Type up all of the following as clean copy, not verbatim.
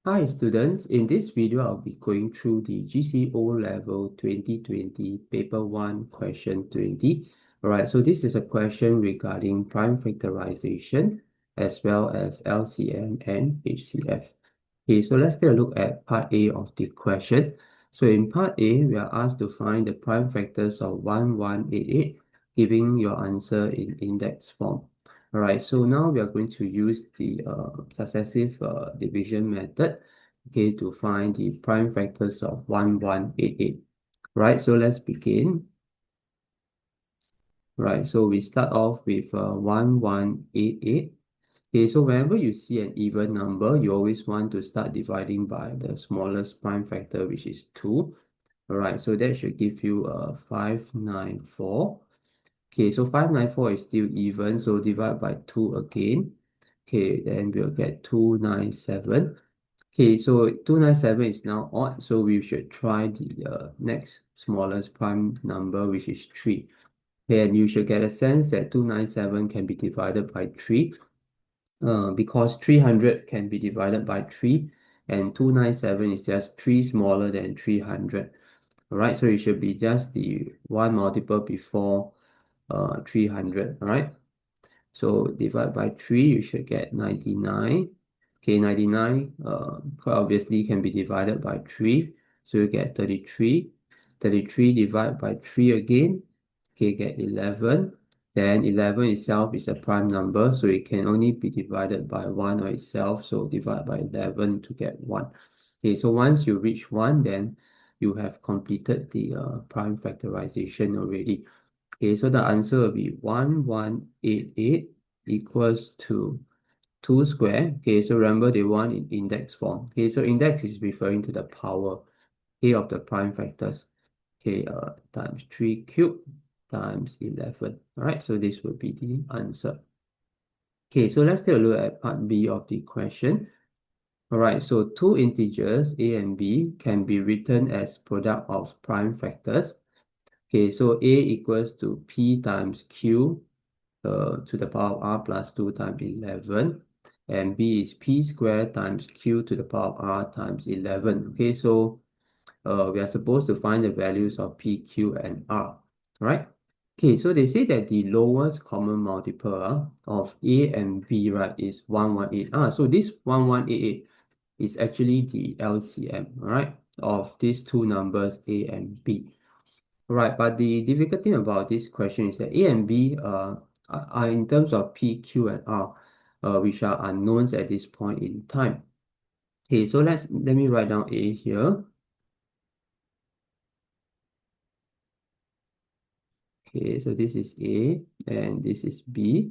Hi students, in this video I'll be going through the GCO level 2020 paper 1 question 20. Alright, so this is a question regarding prime factorization as well as LCM and HCF. Okay, so let's take a look at part A of the question. So in part A, we are asked to find the prime factors of 1188, giving your answer in index form. All right, so now we are going to use the successive division method, okay, to find the prime factors of 1188. Right, so let's begin. Right, so we start off with 1188. Okay, so whenever you see an even number, you always want to start dividing by the smallest prime factor, which is 2. All right, so that should give you 594. Okay, so 594 is still even, so divide by 2 again. Okay, then we'll get 297. Okay, so 297 is now odd, so we should try the next smallest prime number, which is 3. Okay, and you should get a sense that 297 can be divided by 3 because 300 can be divided by 3 and 297 is just 3 smaller than 300. Alright, so it should be just the one multiple before 300. Alright, so divide by 3, you should get 99. Okay, 99 quite obviously can be divided by 3, so you get 33. 33 divided by 3 again, okay, get 11. Then 11 itself is a prime number, so it can only be divided by 1 on itself, so divide by 11 to get 1. Okay, so once you reach 1, then you have completed the prime factorization already. Okay, so the answer will be 1188 equals to 2 square. Okay, so remember they want in index form. Okay, so index is referring to the power A of the prime factors. Okay, times 3 cubed times 11. All right, so this will be the answer. Okay, so let's take a look at part B of the question. All right, so two integers A and B can be written as product of prime factors. Okay, so A equals to P times Q to the power of R plus 2 times 11. And B is P squared times Q to the power of R times 11. Okay, so we are supposed to find the values of P, Q, and R, right? Okay, so they say that the lowest common multiple of A and B, right, is 118. So this 1188 is actually the LCM, right, of these two numbers A and B. Right, but the difficult thing about this question is that A and B are in terms of P, Q, and R, which are unknowns at this point in time. Okay, so let me write down A here. Okay, so this is A and this is B.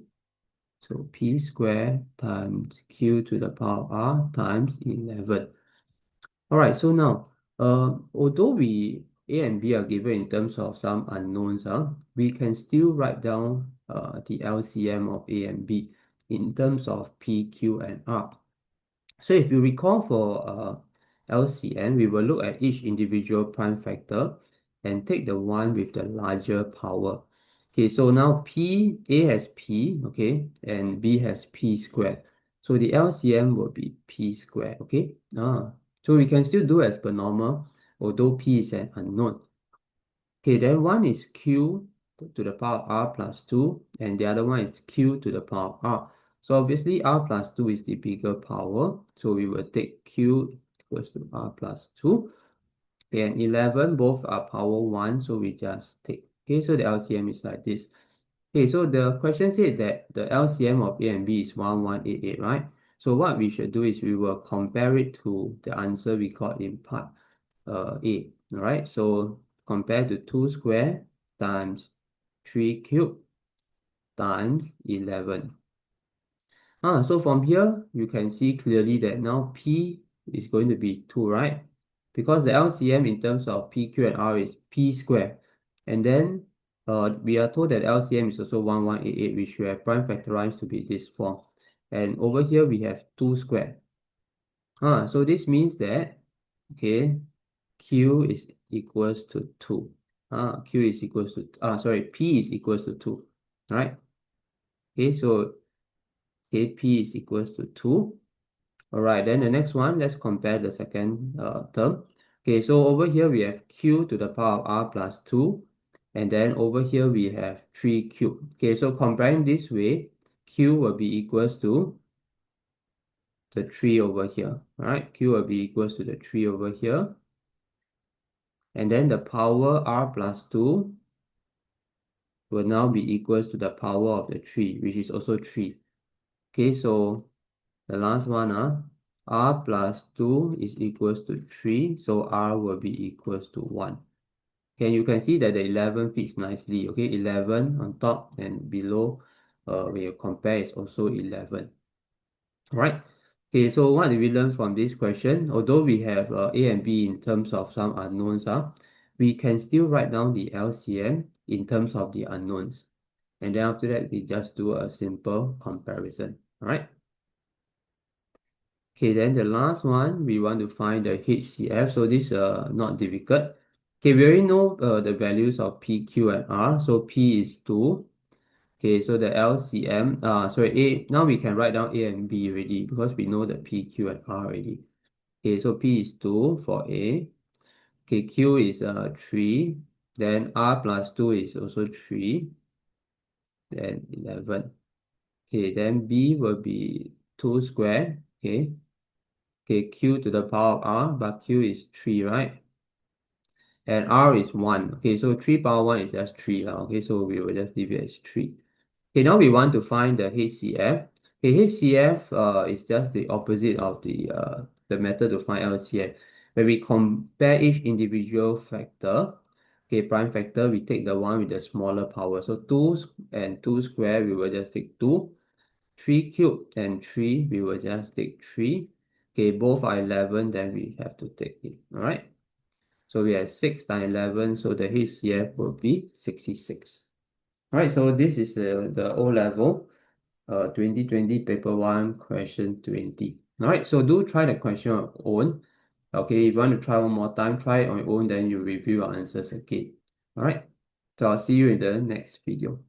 So P squared times Q to the power of R times 11. All right, so now, although A and B are given in terms of some unknowns, we can still write down the LCM of A and B in terms of P, Q, and R. So if you recall for LCM, we will look at each individual prime factor and take the one with the larger power. Okay, so now A has P, okay, and B has P squared. So the LCM will be P squared, okay? So we can still do as per normal, although P is an unknown. Okay, then one is Q to the power of R plus 2, and the other one is Q to the power of R. So obviously R plus 2 is the bigger power, so we will take Q equals to R plus 2. And 11, both are power 1, so we just take. Okay, so the LCM is like this. Okay, so the question said that the LCM of A and B is 1188, right? So what we should do is we will compare it to the answer we got in part A, all right? So compare to 2 square times 3 cube times 11. So from here, you can see clearly that now P is going to be 2, right? Because the LCM in terms of P, Q, and R is P squared. And then we are told that LCM is also 1188, which we have prime factorized to be this form. And over here, we have 2 squared. So this means that, okay, Q is equals to 2. Q is equals to, P is equals to 2, right? Okay, so P is equals to 2. All right, then the next one, let's compare the second term. Okay, so over here we have q to the power of r plus 2, and then over here we have 3 cubed. Okay, so comparing this way, q will be equals to the 3 over here. All right, q will be equals to the 3 over here. And then the power r plus 2 will now be equals to the power of the 3, which is also 3. Okay, so the last one, r plus 2 is equals to 3, so r will be equals to 1. Okay, you can see that the 11 fits nicely. Okay, 11 on top and below, when you compare, is also 11. Right. Okay, so what did we learn from this question? Although we have A and B in terms of some unknowns, we can still write down the LCM in terms of the unknowns. And then after that, we just do a simple comparison. All right. Okay, then the last one, we want to find the HCF. So this not difficult. Okay, we already know the values of P, Q, and R. So P is 2. Okay, so the LCM, A, now we can write down A and B already because we know the P, Q, and R already. Okay, so P is 2 for A. Okay, Q is 3. Then R plus 2 is also 3. Then 11. Okay, then B will be 2 square. Okay. Okay, Q to the power of R, but Q is 3, right? And R is 1. Okay, so 3 power 1 is just 3. Okay, so we will just leave it as 3. Okay, now we want to find the HCF. Okay, HCF is just the opposite of the method to find LCF. When we compare each individual factor, okay, prime factor, we take the one with the smaller power. So 2 and 2 square, we will just take 2. 3 cubed and 3, we will just take 3. Okay, both are 11, then we have to take it. All right. So we have 6 times 11, so the HCF will be 66. All right, so this is the O level 2020 paper 1 question 20. All right, so do try the question on your own. Okay, if you want to try one more time, try it on your own, then you review your answers again. All right, so I'll see you in the next video.